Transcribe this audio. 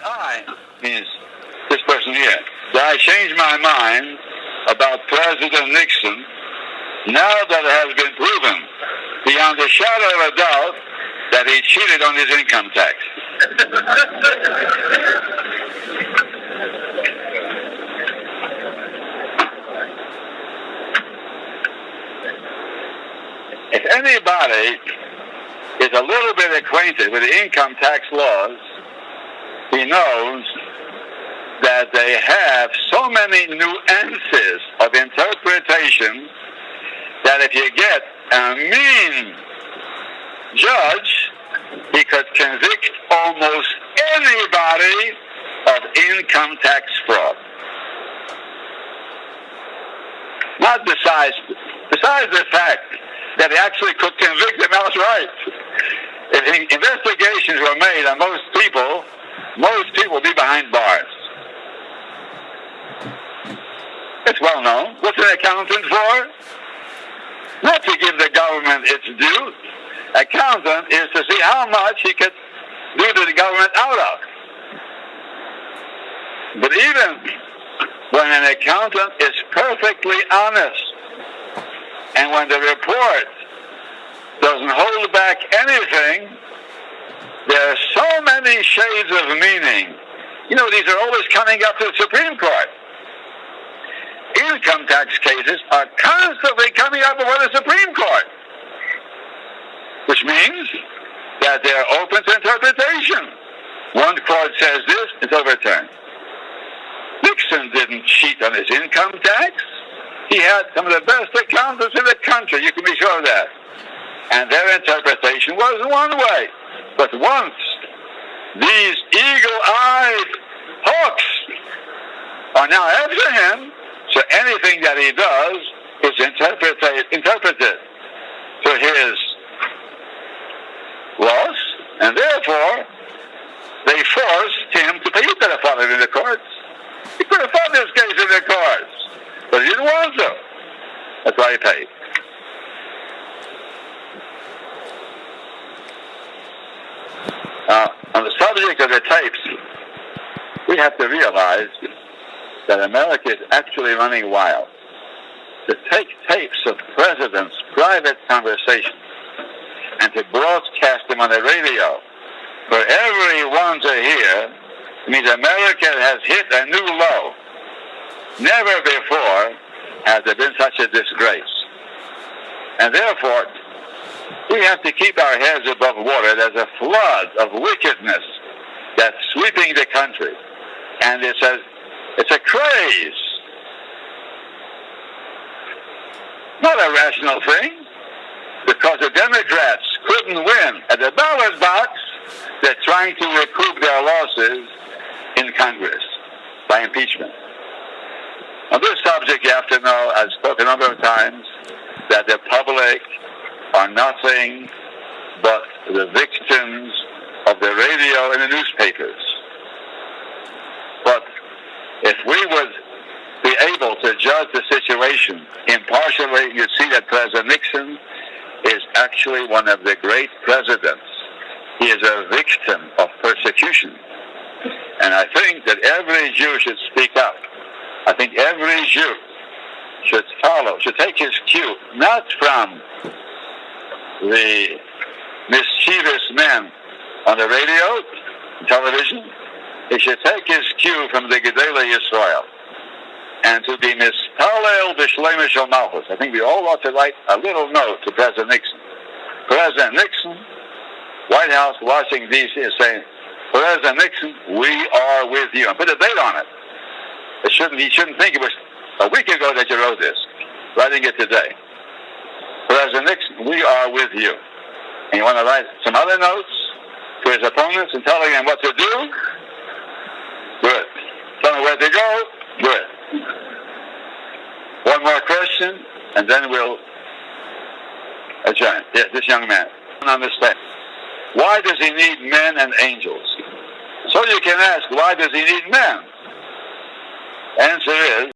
I means this person here. That I changed my mind about President Nixon now that it has been proven beyond a shadow of a doubt that he cheated on his income tax. If anybody is a little bit acquainted with the income tax laws, he knows that they have so many nuances of interpretation that if you get a mean judge, he could convict almost anybody of income tax fraud. Not besides the fact that he actually could convict them outright. If investigations were made on most people would be behind bars. It's well known. What's an accountant for? Not to give the government its due. Accountant is to see how much he could do to the government out of. But even when an accountant is perfectly honest, and when the report doesn't hold back anything, there are so many shades of meaning. You know, these are always coming up to the Supreme Court. Income tax cases are constantly coming up before the Supreme Court, which means that they're open to interpretation. One court says this, it's overturned. Nixon didn't cheat on his income tax. He had some of the best accountants in the country, you can be sure of that. And their interpretation was one way. But once these eagle-eyed hawks are now after him, so anything that he does is interpreted to his loss, and therefore they forced him to pay. He could have fought it in the courts. He could have fought this case in the courts, but he didn't want to. That's why he paid. On the subject of the tapes, we have to realize that America is actually running wild. To take tapes of presidents' private conversations and to broadcast them on the radio for everyone to hear means America has hit a new low. Never before has there been such a disgrace. And therefore, we have to keep our heads above water. There's a flood of wickedness that's sweeping the country. And it's a craze. Not a rational thing. Because the Democrats couldn't win at the ballot box, they're trying to recoup their losses in Congress by impeachment. On this subject, you have to know, I've spoken a number of times, that the public are nothing but the victims of the radio and the newspapers. But if we would be able to judge the situation impartially, you'd see that President Nixon is actually one of the great presidents. He is a victim of persecution. And I think that every Jew should speak up. I think every Jew should take his cue, not from the mischievous men on the radio, television. He should take his cue from the Gedolei Yisrael. And to be mispalel b'shleimish shel malchus. I think we all ought to write a little note to President Nixon. President Nixon, White House, Washington, D.C. is saying, President Nixon, we are with you. And put a date on it. He shouldn't think it was a week ago that you wrote this. Writing it today. President Nixon, we are with you. And you want to write some other notes to his opponents and telling them what to do? Good. Tell them where to go? Good. One more question, and then we'll adjourn. Yes, this young man. I don't understand. Why does he need men and angels? So you can ask, why does he need men? Answer is,